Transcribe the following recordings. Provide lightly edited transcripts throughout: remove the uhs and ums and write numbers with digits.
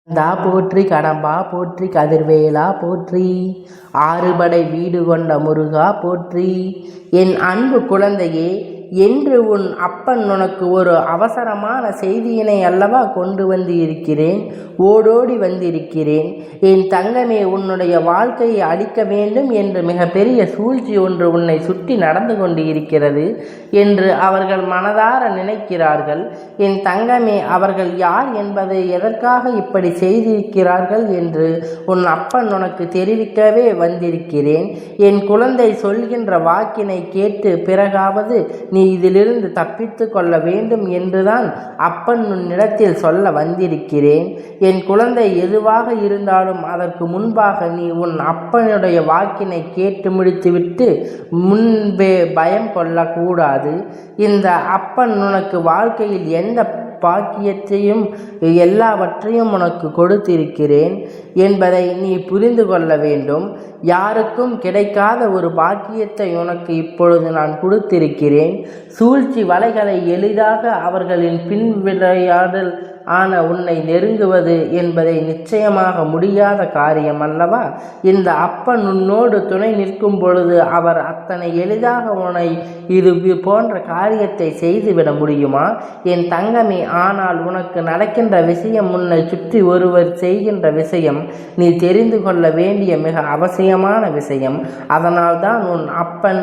தா போற்றி கடம்பா போற்றி கதிர்வேலா போற்றி ஆறுபடை வீடு கொண்ட முருகா போற்றி. என் அன்பு குழந்தையே, என்று உன் அப்பன் உனக்கு ஒரு அவசரமான செய்தியினை அல்லவா கொண்டு வந்து இருக்கிறேன். ஓடோடி வந்திருக்கிறேன். என் தங்கமே, உன்னுடைய வாழ்க்கையை அழிக்க வேண்டும் என்று மிகப்பெரிய சூழ்ச்சி ஒன்று உன்னை சுற்றி நடந்து கொண்டு இருக்கிறது என்று அவர்கள் மனதார நினைக்கிறார்கள். என் தங்கமே, அவர்கள் யார் என்பதை, எதற்காக இப்படி செய்திருக்கிறார்கள் என்று உன் அப்பன் உனக்கு தெரிவிக்கவே வந்திருக்கிறேன். என் குழந்தை சொல்கின்ற வாக்கினை கேட்டு பிறகாவது நீ இதிலிருந்து தப்பித்து கொள்ள வேண்டும் என்றுதான் அப்பன் உன்னிடத்தில் சொல்ல வந்திருக்கிறேன். என் குழந்தை, எதுவாக இருந்தாலும் அதற்கு முன்பாக நீ உன் அப்பனுடைய வாக்கினை கேட்டு முடித்துவிட்டு முன்பே பயம் கொள்ளக்கூடாது. இந்த அப்பன் உனக்கு வாழ்க்கையில் எந்த பாக்கியத்தையும் எல்லாவற்றையும் உனக்கு கொடுத்திருக்கிறேன் என்பதை நீ புரிந்து கொள்ள வேண்டும். யாருக்கும் கிடைக்காத ஒரு பாக்கியத்தை உனக்கு இப்பொழுது நான் கொடுத்திருக்கிறேன். சூழ்ச்சி வலைகளை எளிதாக அவர்களின் பின் விளையாடல் ஆன உன்னை நெருங்குவது என்பதை நிச்சயமாக முடியாத காரியம் அல்லவா? இந்த அப்பன் உன்னோடு துணை நிற்கும் பொழுது அவர் அத்தனை எளிதாக உன்னை இது போன்ற காரியத்தை செய்துவிட முடியுமா? என் தங்கமே, ஆனால் உனக்கு நடக்கின்ற விஷயம், உன்னை சுற்றி ஒருவர் செய்கின்ற விஷயம் நீ தெரிந்து கொள்ள வேண்டிய மிக அவசியமான விஷயம். அதனால்தான் உன் அப்பன்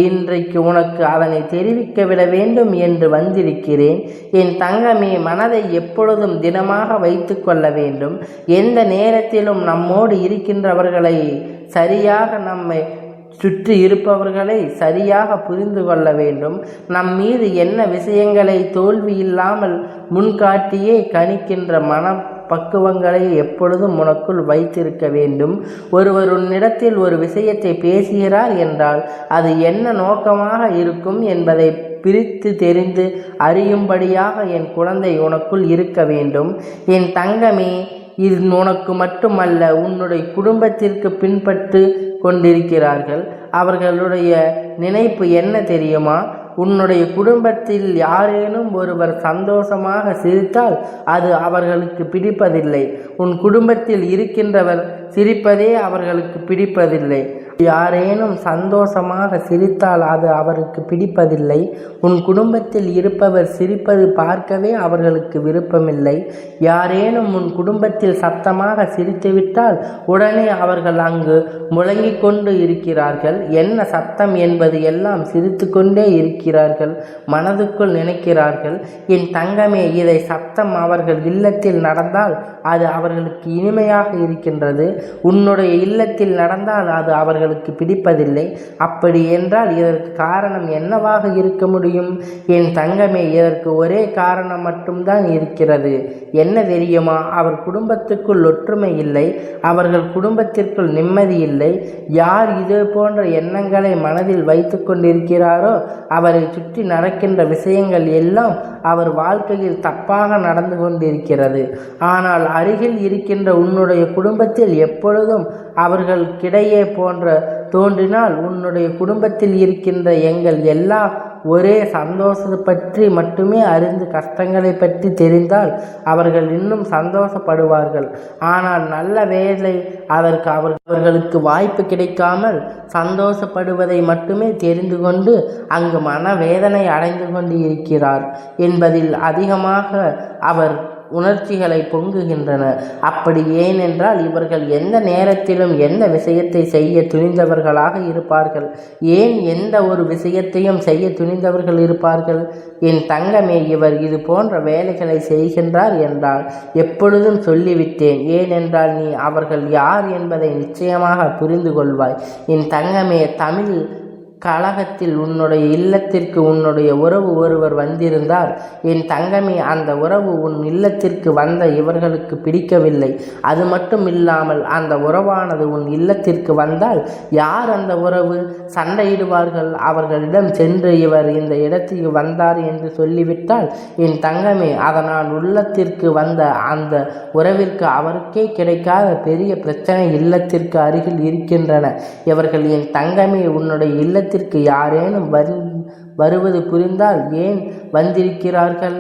இன்றைக்கு உனக்கு அதனை தெரிவிக்க விட வேண்டும் என்று வந்திருக்கிறேன். என் தங்கமே, மனதை எப்பொழுதும் திடமாக வைத்து கொள்ள வேண்டும். எந்த நேரத்திலும் நம்மோடு இருக்கின்றவர்களை சரியாக, நம்மை சுற்றி இருப்பவர்களை சரியாக புரிந்து கொள்ள வேண்டும். நம் மீது என்ன விஷயங்களை தோல்வி இல்லாமல் முன்காட்டியே கணிக்கின்ற பக்குவங்களை எப்பொழுதும் உனக்குள் வைத்திருக்க வேண்டும். ஒருவர் உன்னிடத்தில் ஒரு விஷயத்தை பேசுகிறார் என்றால் அது என்ன நோக்கமாக இருக்கும் என்பதை பிரித்து தெரிந்து அறியும்படியாக என் குழந்தை உனக்குள் இருக்க வேண்டும். என் தங்கமே, இது உனக்கு மட்டுமல்ல, உன்னுடைய குடும்பத்திற்கு பின்பற்று கொண்டிருக்கிறார்கள். அவர்களுடைய நினைப்பு என்ன தெரியுமா? உன்னுடைய குடும்பத்தில் யாரேனும் ஒருவர் சந்தோஷமாக சிரித்தால் அது அவர்களுக்கு பிடிப்பதில்லை. உன் குடும்பத்தில் இருக்கின்றவர் சிரிப்பதே அவர்களுக்கு பிடிப்பதில்லை. யாரேனும் சந்தோஷமாக சிரித்தால் அது அவருக்கு பிடிப்பதில்லை. உன் குடும்பத்தில் இருப்பவர் சிரிப்பது பார்க்கவே அவர்களுக்கு விருப்பமில்லை. யாரேனும் உன் குடும்பத்தில் சத்தமாக சிரித்துவிட்டால் உடனே அவர்கள் அங்கு முழங்கிக் கொண்டு இருக்கிறார்கள். என்ன சத்தம் என்பது எல்லாம் சிரித்து கொண்டே இருக்கிறார்கள், மனதுக்குள் நினைக்கிறார்கள். என் தங்கமே, இதை சத்தம் அவர்கள் இல்லத்தில் நடந்தால் அது அவர்களுக்கு இனிமையாக இருக்கின்றது. உன்னுடைய இல்லத்தில் நடந்தால் அது அவர்களுக்கு பிடிப்பதில்லை. அப்படி என்றால் இதற்கு காரணம் என்னவாக இருக்க முடியும்? என் தங்கமே, இதற்கு ஒரே காரணம் மட்டும்தான் இருக்கிறது. என்ன தெரியுமா? அவர் குடும்பத்துக்குள் ஒற்றுமை இல்லை. அவர்கள் குடும்பத்திற்குள் நிம்மதி இல்லை. யார் இது போன்ற எண்ணங்களை மனதில் வைத்து கொண்டிருக்கிறாரோ அவரை சுற்றி நடக்கின்ற விஷயங்கள் எல்லாம் அவர் வாழ்க்கையில் தப்பாக நடந்து கொண்டிருக்கிறது. ஆனால் அருகில் இருக்கின்ற உன்னுடைய குடும்பத்தில் எப்பொழுதும் அவர்களுக்கிடையே போன்ற தோன்றினால் உன்னுடைய குடும்பத்தில் இருக்கின்ற எங்கள் எல்லா ஒரே சந்தோஷத்தை பற்றி மட்டுமே அறிந்து கஷ்டங்களை பற்றி தெரிந்தால் அவர்கள் இன்னும் சந்தோஷப்படுவார்கள். ஆனால் நல்ல வேளை அதற்கு அவர்களுக்கு வாய்ப்பு கிடைக்காமல் சந்தோஷப்படுவதை மட்டுமே தெரிந்து கொண்டு அங்கு மனவேதனை அடைந்து கொண்டு இருக்கிறார் என்பதில் அதிகமாக அவர் உணர்ச்சிகளை பொங்குகின்றன. அப்படி ஏனென்றால் இவர்கள் எந்த நேரத்திலும் எந்த விஷயத்தை செய்ய துணிந்தவர்களாக இருப்பார்கள். ஏன் எந்த ஒரு விஷயத்தையும் செய்ய துணிந்தவர்கள் இருப்பார்கள்? என் தங்கமே, இவர் இது போன்ற வேலைகளை செய்கின்றார் என்றால் எப்பொழுதும் சொல்லிவிட்டேன். ஏனென்றால் நீ அவர்கள் யார் என்பதை நிச்சயமாக புரிந்து கொள்வாய். என் தங்கமே, தமிழ் கழகத்தில் உன்னுடைய இல்லத்திற்கு உன்னுடைய உறவு ஒருவர் வந்திருந்தார். என் தங்கமே, அந்த உறவு உன் இல்லத்திற்கு வந்த இவர்களுக்கு பிடிக்கவில்லை. அது மட்டும் இல்லாமல் அந்த உறவானது உன் இல்லத்திற்கு வந்தால் யார் அந்த உறவு? சண்டையிடுவார்கள். அவர்களிடம் சென்று இவர் இந்த இடத்திற்கு வந்தார் என்று சொல்லிவிட்டால் என் தங்கமே, அதனால் உள்ளத்திற்கு வந்த அந்த உறவிற்கு அவருக்கே கிடைக்காத பெரிய பிரச்சனை இல்லத்திற்கு அருகில் இருக்கின்றன. இவர்கள் என் தங்கமே, உன்னுடைய இல்லத்திற்கு யாரேனும் வருவது புரிந்தால் ஏன் வந்திருக்கிறார்கள்?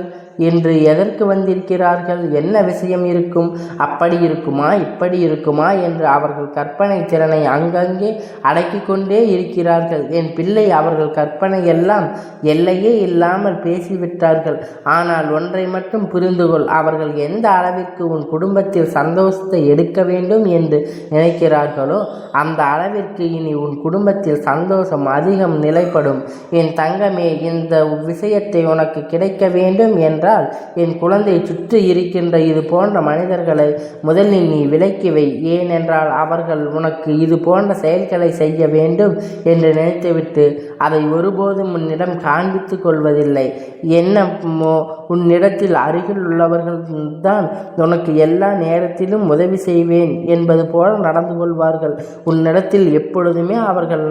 என்று எதற்கு வந்திருக்கிறார்கள்? என்ன விஷயம் இருக்கும்? அப்படி இருக்குமா, இப்படி இருக்குமா என்று அவர்கள் கற்பனை திறனை அங்கங்கே அடக்கி கொண்டே இருக்கிறார்கள். என் பிள்ளை, அவர்கள் கற்பனை எல்லாம் எல்லையே இல்லாமல் பேசிவிட்டார்கள். ஆனால் ஒன்றை மட்டும் புரிந்து கொள், அவர்கள் எந்த அளவிற்கு உன் குடும்பத்தில் சந்தோஷத்தை எடுக்க வேண்டும் என்று நினைக்கிறார்களோ அந்த அளவிற்கு இனி உன் குடும்பத்தில் சந்தோஷம் அதிகம் நிலைப்படும். என் தங்கமே, இந்த விஷயத்தை உனக்கு கிடைக்க வேண்டும் என்றால் என் குழந்தை சுற்றி இருக்கின்ற இது போன்ற மனிதர்களை முதலில் நீ விலக்கி வை. ஏனென்றால் அவர்கள் உனக்கு இது போன்ற செயல்களை செய்ய வேண்டும் என்று நினைத்துவிட்டு அதை ஒருபோதும் உன்னிடம் காண்பித்து கொள்வதில்லை. என்னமோ உன்னிடத்தில் அருகில் உள்ளவர்கள் தான் உனக்கு எல்லா நேரத்திலும் உதவி செய்வேன் என்பது போல நடந்து கொள்வார்கள். உன்னிடத்தில் எப்பொழுதுமே அவர்கள்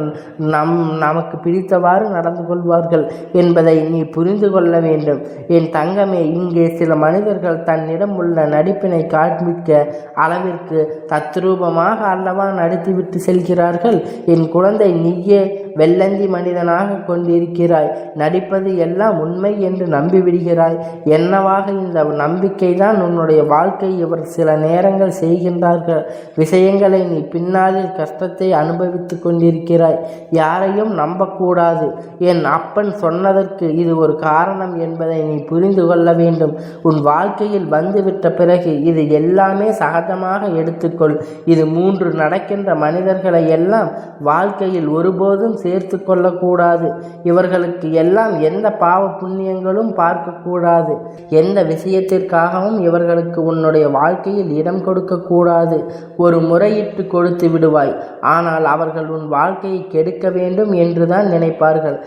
நமக்கு பிடித்தவாறு நடந்து கொள்வார்கள் என்பதை நீ புரிந்து கொள்ள வேண்டும். என் தங்கமே, இங்கே சில மனிதர்கள் தன்னிடம் உள்ள நடிப்பினை காண்பிக்க அளவிற்கு தத்ரூபமாக அல்லவா நடித்துவிட்டு செல்கிறார்கள். என் குழந்தை, நீயே வெள்ளந்தி மனிதனாக கொண்டிருக்கிறாய். நடிப்பது எல்லாம் உண்மை என்று நம்பிவிடுகிறாய். என்னவாக இந்த நம்பிக்கை தான் உன்னுடைய வாழ்க்கை. இவர் சில நேரங்கள் செய்கின்றார்கள் விஷயங்களை நீ பின்னாளில் கஷ்டத்தை அனுபவித்து கொண்டிருக்கிறாய். யாரையும் நம்பக்கூடாது. என் அப்பன் சொன்னதற்கு இது ஒரு காரணம் என்பதை நீ புரிந்து கொள்ள வேண்டும். உன் வாழ்க்கையில் வந்துவிட்ட பிறகு இது எல்லாமே சகஜமாக எடுத்துக்கொள். இது 3 நடக்கின்ற மனிதர்களை எல்லாம் வாழ்க்கையில் ஒருபோதும் சேர்த்து கொள்ளக்கூடாது. இவர்களுக்கு எல்லாம் எந்த பாவ புண்ணியங்களும் பார்க்கக்கூடாது. எந்த விஷயத்திற்காகவும் இவர்களுக்கு உன்னுடைய வாழ்க்கையில் இடம் கொடுக்கக்கூடாது. ஒரு முறையிட்டு கொடுத்து விடுவாய். ஆனால் அவர்கள் உன் வாழ்க்கையை கெடுக்க வேண்டும் என்றுதான் நினைப்பார்கள்.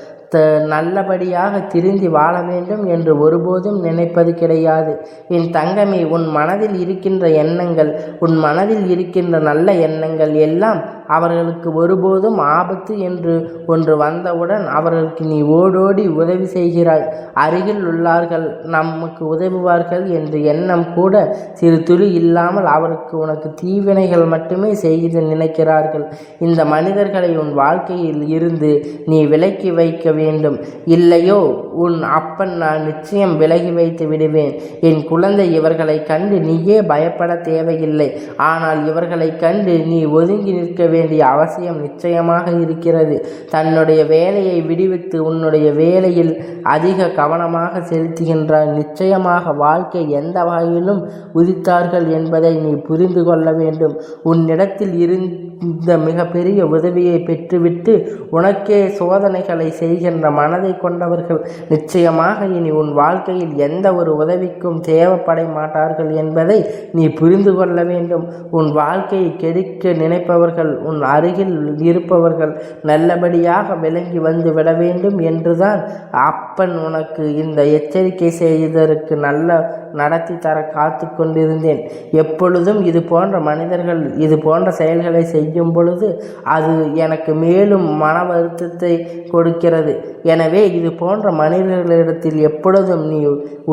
நல்லபடியாக திருந்தி வாழ வேண்டும் என்று ஒருபோதும் நினைப்பது கிடையாது. என் தங்கமே, உன் மனதில் இருக்கின்ற எண்ணங்கள், உன் மனதில் இருக்கின்ற நல்ல எண்ணங்கள் எல்லாம் அவர்களுக்கு ஒருபோதும் ஆபத்து என்று ஒன்று வந்தவுடன் அவர்களுக்கு நீ ஓடோடி உதவி செய்கிறாய். அருகில் உள்ளார்கள், நமக்கு உதவுவார்கள் என்று எண்ணம் கூட சிறு துளி இல்லாமல் அவருக்கு உனக்கு தீவினைகள் மட்டுமே செய்து நினைக்கிறார்கள். இந்த மனிதர்களை உன் வாழ்க்கையில் இருந்து நீ விலக்கி வைக்க வேண்டும். இல்லையோ உன் அப்பன் நான் நிச்சயம் விலகி வைத்து விடுவேன். என் குழந்தை, இவர்களை கண்டு நீயே பயப்பட தேவையில்லை. ஆனால் இவர்களை கண்டு நீ ஒதுங்கி நிற்க வேண்டிய அவசியம் நிச்சயமாக இருக்கிறது. தன்னுடைய வேலையை விடுவித்து உன்னுடைய வேலையில் அதிக கவனமாக செலுத்துகின்றார். நிச்சயமாக வாழ்க்கை எந்த வகையிலும் உதித்தார்கள் என்பதை நீ புரிந்து கொள்ள வேண்டும். உன்னிடத்தில் இருந்த மிகப்பெரிய உதவியை பெற்றுவிட்டு உனக்கே சோதனைகளை செய்கின்ற மனதை கொண்டவர்கள் நிச்சயமாக இனி உன் வாழ்க்கையில் எந்த ஒரு உதவிக்கும் தேவைப்பட மாட்டார்கள் என்பதை நீ புரிந்து கொள்ள வேண்டும். உன் வாழ்க்கையை கெடுக்க நினைப்பவர்கள், உன் அருகில் இருப்பவர்கள் நல்லபடியாக விளங்கி வந்து விட வேண்டும் என்றுதான் அப்பன் உனக்கு இந்த எச்சரிக்கை செய்ததற்கு நல்ல நடத்தி தர காத்து கொண்டிருந்தேன். எப்பொழுதும் இது போன்ற மனிதர்கள் இது போன்ற செயல்களை செய்யும் பொழுது அது எனக்கு மேலும் மன வருத்தத்தை கொடுக்கிறது. எனவே இது போன்ற மனிதர்களிடத்தில் எப்பொழுதும் நீ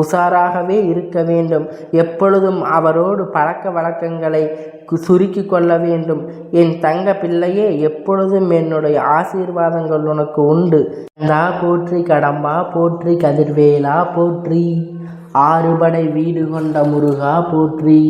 உஷாராகவே இருக்க வேண்டும். எப்பொழுதும் அவரோடு பழக்க வழக்கங்களை சுருக்கி கொள்ள வேண்டும். என் தங்க பிள்ளையே, எப்பொழுதும் என்னுடைய ஆசீர்வாதங்கள் உனக்கு உண்டு. கந்தா போற்றி, கடம்பா போற்றி, கதிர்வேலா போற்றி, 6 படை வீடு கொண்ட முருகா போற்றி.